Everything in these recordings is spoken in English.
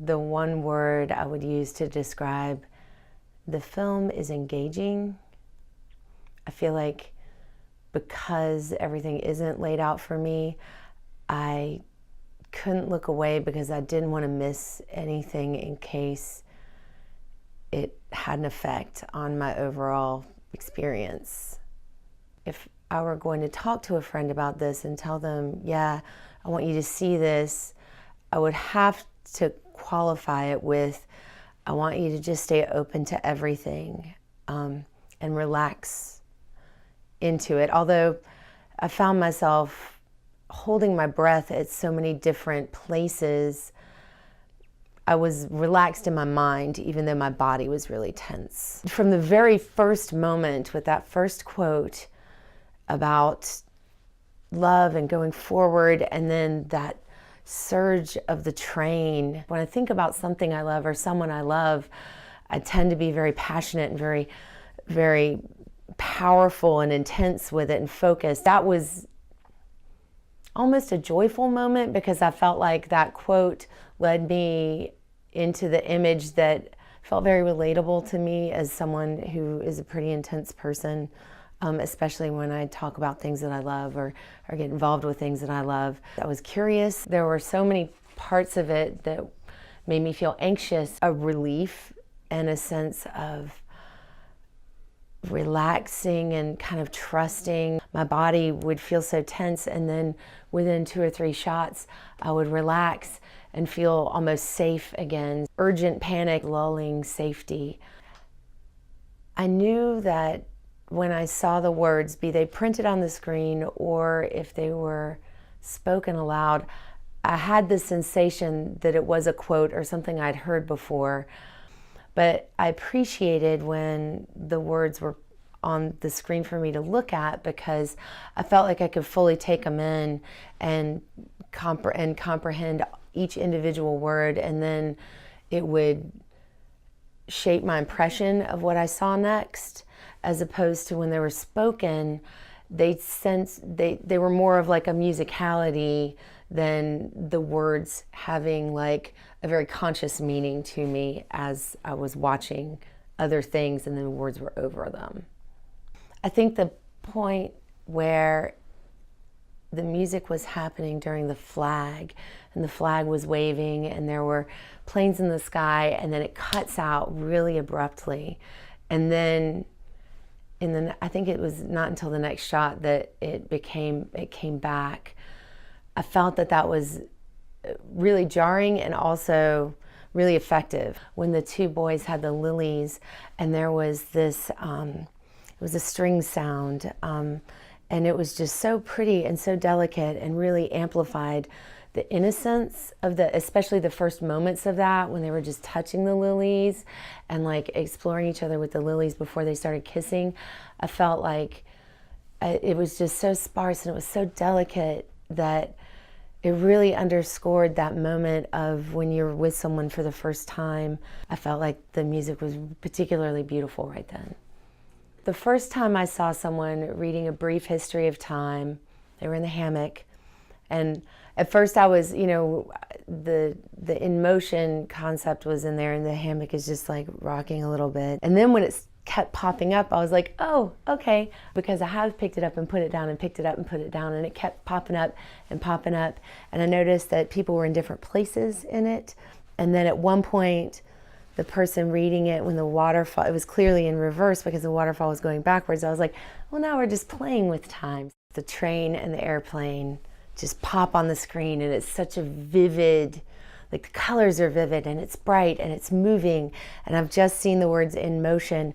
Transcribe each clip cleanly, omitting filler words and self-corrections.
the one word I would use to describe the film is engaging. I feel like because everything isn't laid out for me, I couldn't look away because I didn't want to miss anything in case it had an effect on my overall experience. If I were going to talk to a friend about this and tell them, yeah, I want you to see this, I would have to qualify it with, I want you to just stay open to everything and relax into it. Although I found myself holding my breath at so many different places, I was relaxed in my mind, even though my body was really tense. From the very first moment with that first quote about love and going forward, and then that surge of the train. When I think about something I love or someone I love, I tend to be very passionate and very, very powerful and intense with it and focused. That was almost a joyful moment because I felt like that quote led me into the image that felt very relatable to me as someone who is a pretty intense person, especially when I talk about things that I love or get involved with things that I love. I was curious. There were so many parts of it that made me feel anxious, a relief and a sense of relaxing and kind of trusting. My body would feel so tense, and then within 2 or 3 shots, I would relax and feel almost safe again. Urgent panic, lulling safety. I knew that when I saw the words, be they printed on the screen or if they were spoken aloud, I had the sensation that it was a quote or something I'd heard before. But I appreciated when the words were on the screen for me to look at because I felt like I could fully take them in and comprehend each individual word, and then it would shape my impression of what I saw next, as opposed to when they were spoken, they were more of like a musicality than the words having like a very conscious meaning to me as I was watching other things and then the words were over them. I think the point where the music was happening during the flag, and the flag was waving and there were planes in the sky, and then it cuts out really abruptly, and then I think it was not until the next shot that it came back. I felt that was really jarring and also really effective. When the 2 boys had the lilies and there was this, it was a string sound, and it was just so pretty and so delicate and really amplified the innocence of especially the first moments of that, when they were just touching the lilies and like exploring each other with the lilies before they started kissing. I felt like it was just so sparse and it was so delicate that it really underscored that moment of when you're with someone for the first time. I felt like the music was particularly beautiful right then. The first time I saw someone reading A Brief History of Time, they were in the hammock, and at first I was, the in motion concept was in there and the hammock is just like rocking a little bit. And then when it kept popping up, I was like, oh, okay. Because I have picked it up and put it down and picked it up and put it down, and it kept popping up and popping up. And I noticed that people were in different places in it. And then at one point, the person reading it, when the waterfall, it was clearly in reverse because the waterfall was going backwards. I was like, well, now we're just playing with time. The train and the airplane just pop on the screen, and it's such a vivid, like the colors are vivid and it's bright and it's moving, and I've just seen the words in motion,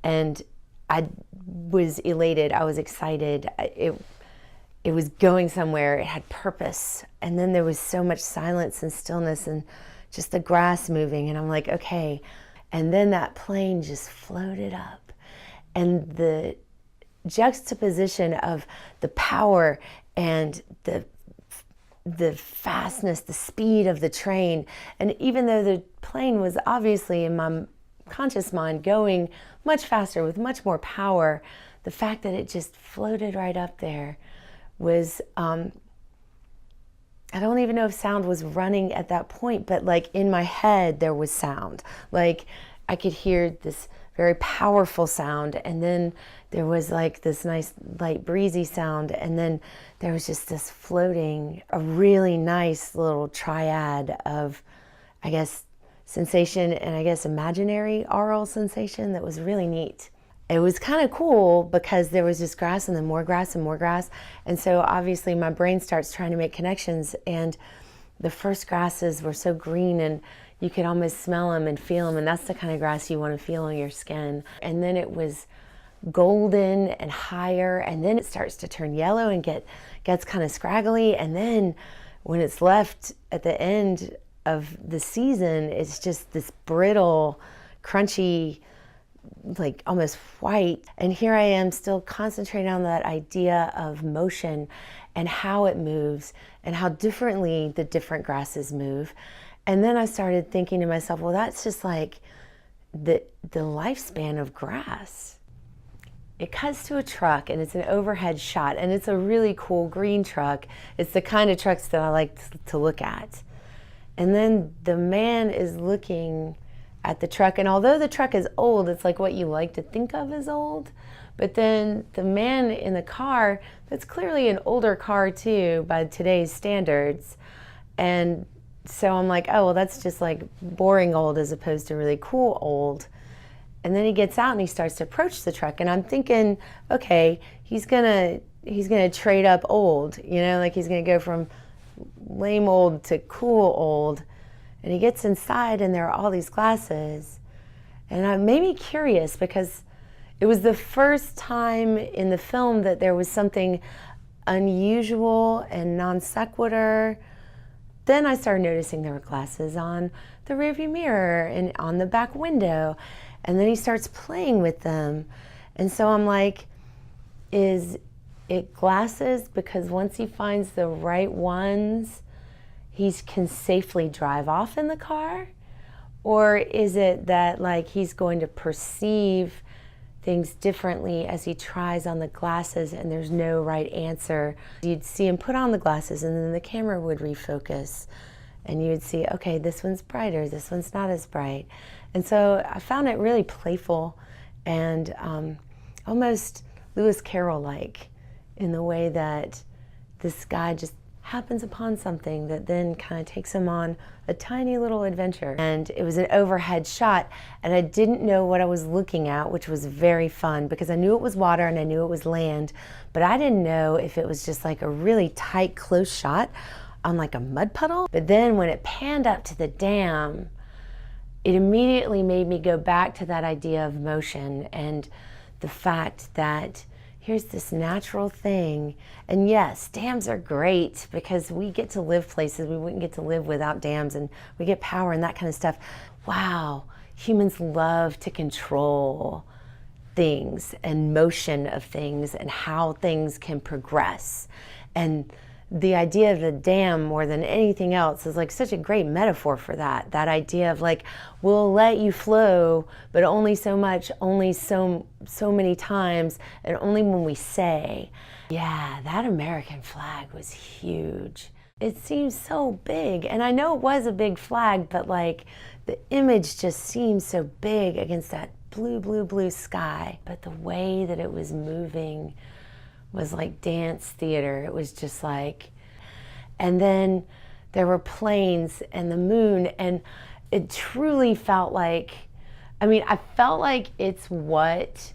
and I was elated, I was excited. It was going somewhere, it had purpose, and then there was so much silence and stillness and just the grass moving, and I'm like, okay. And then that plane just floated up, and the juxtaposition of the power and the fastness, the speed of the train. And even though the plane was obviously in my conscious mind going much faster with much more power, the fact that it just floated right up there was I don't even know if sound was running at that point, but like in my head there was sound. Like I could hear this very powerful sound, and then there was like this nice light breezy sound, and then there was just this floating, a really nice little triad of, I guess, sensation and I guess imaginary aural sensation that was really neat. It was kind of cool because there was just grass and then more grass and more grass. And so obviously my brain starts trying to make connections, and the first grasses were so green and you could almost smell them and feel them, and that's the kind of grass you want to feel on your skin. And then it was golden and higher, and then it starts to turn yellow and gets kind of scraggly, and then when it's left at the end of the season, it's just this brittle, crunchy, like almost white. And here I am still concentrating on that idea of motion and how it moves and how differently the different grasses move. And then I started thinking to myself, well, that's just like the lifespan of grass. It cuts to a truck, and it's an overhead shot, and it's a really cool green truck. It's the kind of trucks that I like to look at. And then the man is looking at the truck, and although the truck is old, it's like what you like to think of as old. But then the man in the car, that's clearly an older car too by today's standards. And so I'm like, oh, well, that's just like boring old as opposed to really cool old. And then he gets out and he starts to approach the truck, and I'm thinking, okay, he's gonna trade up old, you know, like he's gonna go from lame old to cool old. And he gets inside, and there are all these glasses, and it made me curious because it was the first time in the film that there was something unusual and non sequitur. Then I started noticing there were glasses on the rearview mirror and on the back window. And then he starts playing with them. And so I'm like, is it glasses because once he finds the right ones, he can safely drive off in the car? Or is it that like he's going to perceive things differently as he tries on the glasses and there's no right answer? You'd see him put on the glasses, and then the camera would refocus, and you would see, okay, this one's brighter, this one's not as bright. And so I found it really playful and almost Lewis Carroll-like in the way that this guy just happens upon something that then kind of takes him on a tiny little adventure. And it was an overhead shot, and I didn't know what I was looking at, which was very fun because I knew it was water and I knew it was land, but I didn't know if it was just like a really tight, close shot on like a mud puddle. But then when it panned up to the dam, it immediately made me go back to that idea of motion and the fact that here's this natural thing. And yes, dams are great because we get to live places we wouldn't get to live without dams, and we get power and that kind of stuff. Wow, humans love to control things and motion of things and how things can progress. And the idea of the dam more than anything else is like such a great metaphor for that. That idea of like, we'll let you flow, but only so much, only so many times, and only when we say. Yeah, that American flag was huge. It seems so big, and I know it was a big flag, but like the image just seems so big against that blue, blue, blue sky. But the way that it was moving was like dance theater. It was just like, and then there were planes and the moon, and it truly felt like, I mean, I felt like it's what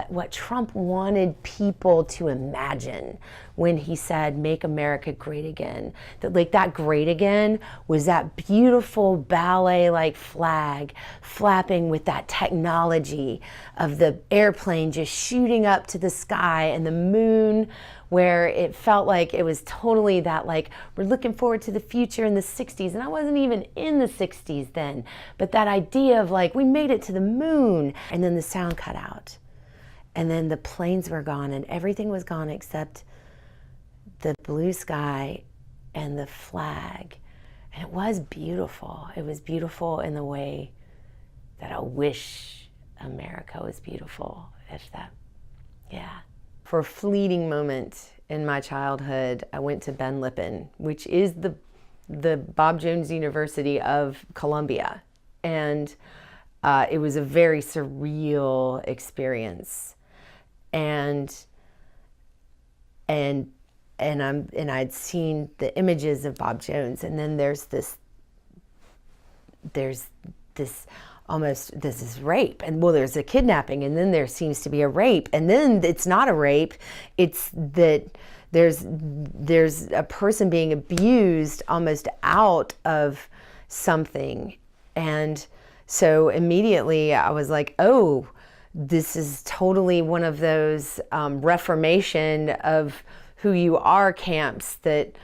what Trump wanted people to imagine when he said, make America great again. That like that great again was that beautiful ballet-like flag flapping with that technology of the airplane just shooting up to the sky, and the moon where it felt like it was totally that like, we're looking forward to the future in the 60s. And I wasn't even in the 60s then, but that idea of like, we made it to the moon, and then the sound cut out. And then the planes were gone and everything was gone except the blue sky and the flag. And it was beautiful. It was beautiful in the way that I wish America was beautiful, if that, yeah. For a fleeting moment, in my childhood, I went to Ben Lippen, which is the Bob Jones University of Columbia. And it was a very surreal experience. And I'd seen the images of Bob Jones, and then there's this rape, and well, there's a kidnapping, and then there seems to be a rape, and then it's not a rape, it's that there's a person being abused almost out of something. And so immediately I was like, oh, this is totally one of those reformation of who you are camps that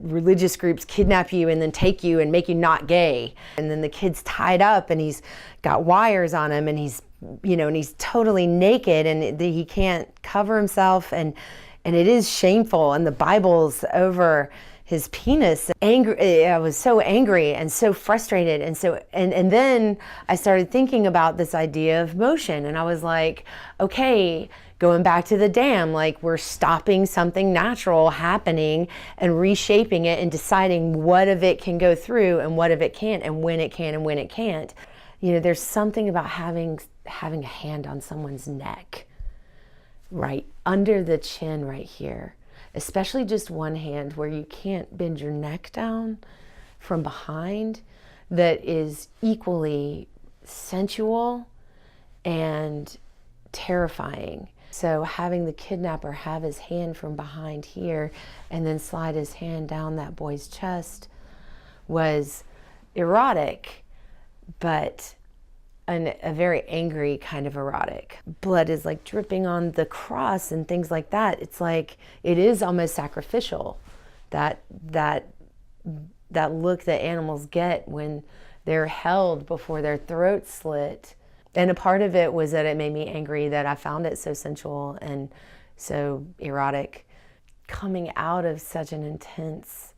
religious groups kidnap you and then take you and make you not gay. And then the kid's tied up and he's got wires on him, and he's, and he's totally naked, and he can't cover himself, and it is shameful, and the Bible's over his penis. I was so angry and so frustrated, and then I started thinking about this idea of motion, and I was like, okay, going back to the dam, like we're stopping something natural happening and reshaping it and deciding what of it can go through and what of it can't, and when it can and when it can't. There's something about having a hand on someone's neck, right under the chin right here, especially just one hand where you can't bend your neck down from behind, that is equally sensual and terrifying. So having the kidnapper have his hand from behind here and then slide his hand down that boy's chest was erotic, but a very angry kind of erotic. Blood is like dripping on the cross and things like that. It's like, it is almost sacrificial, that look that animals get when they're held before their throats slit. And a part of it was that it made me angry that I found it so sensual and so erotic. Coming out of such an intense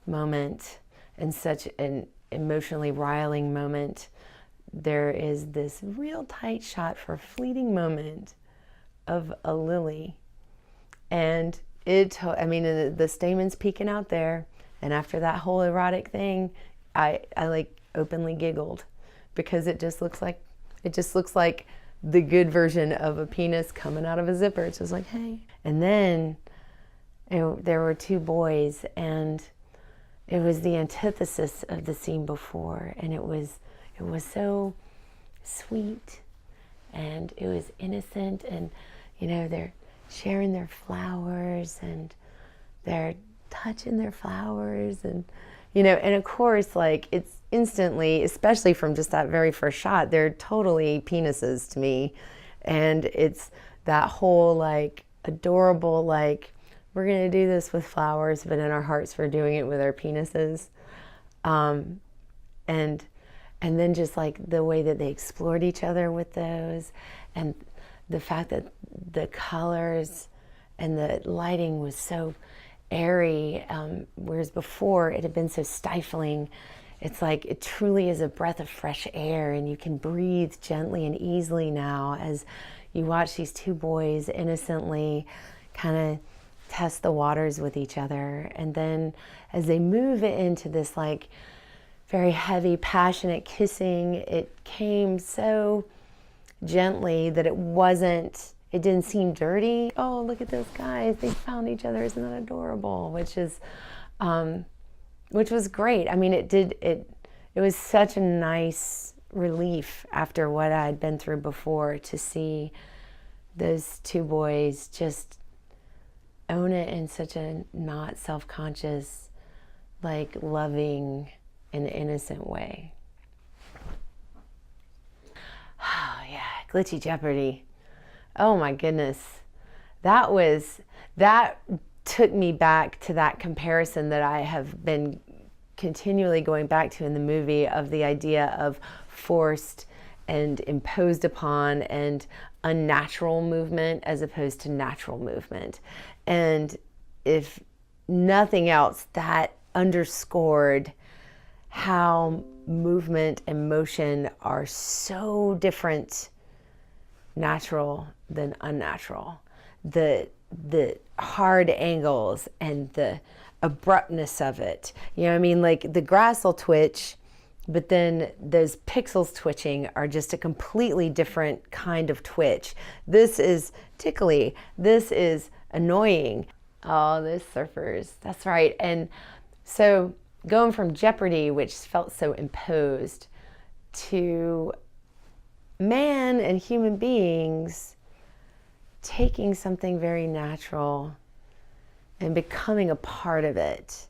moment and such an emotionally riling moment, there is this real tight shot for a fleeting moment of a lily. And the stamen's peeking out there. And after that whole erotic thing, I like openly giggled, because it just looks like the good version of a penis coming out of a zipper. It's just like, hey. And then there were two boys, and it was the antithesis of the scene before. And it was so sweet, and it was innocent, and they're sharing their flowers, and they're touching their flowers, and and of course, like, it's instantly, especially from just that very first shot, they're totally penises to me. And it's that whole like adorable, like, we're gonna do this with flowers, but in our hearts we're doing it with our penises. And then just like the way that they explored each other with those, and the fact that the colors and the lighting was so airy, whereas before it had been so stifling. It's like it truly is a breath of fresh air, and you can breathe gently and easily now as you watch these two boys innocently kind of test the waters with each other. And then as they move it into this like very heavy, passionate kissing, it came so gently that it didn't seem dirty. Oh, look at those guys, they found each other, isn't that adorable? Which was great. I mean, it was such a nice relief after what I'd been through before, to see those two boys just own it in such a not self-conscious, like loving and innocent way. Oh yeah, Glitchy Jeopardy. Oh my goodness. That took me back to that comparison that I have been continually going back to in the movie, of the idea of forced and imposed upon and unnatural movement as opposed to natural movement. And if nothing else, that underscored how movement and motion are so different, natural than unnatural. That the hard angles and the abruptness of it. You know what I mean? Like the grass will twitch, but then those pixels twitching are just a completely different kind of twitch. This is tickly. This is annoying. Oh, those surfers. That's right. And so going from Jeopardy, which felt so imposed, to man and human beings taking something very natural and becoming a part of it.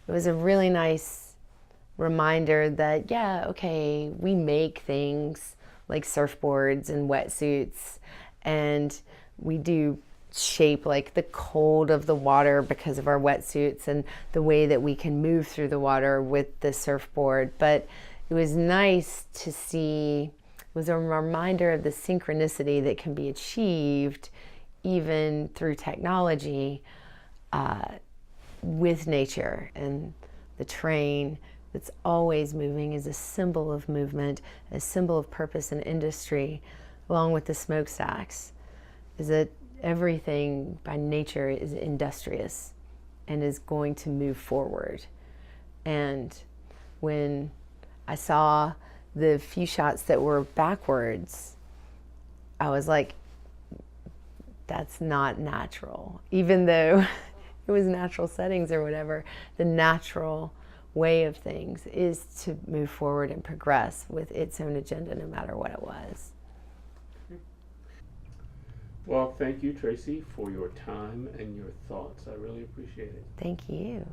It was a really nice reminder that, yeah, okay, we make things like surfboards and wetsuits, and we do shape like the cold of the water because of our wetsuits and the way that we can move through the water with the surfboard. But it was nice to see, it was a reminder of the synchronicity that can be achieved even through technology with nature. And the train that's always moving is a symbol of movement, a symbol of purpose and industry, along with the smokestacks, is that everything by nature is industrious and is going to move forward. And when I saw the few shots that were backwards, I was like, that's not natural. Even though it was natural settings or whatever, the natural way of things is to move forward and progress with its own agenda, no matter what it was. Well, thank you, Traysie, for your time and your thoughts. I really appreciate it. Thank you.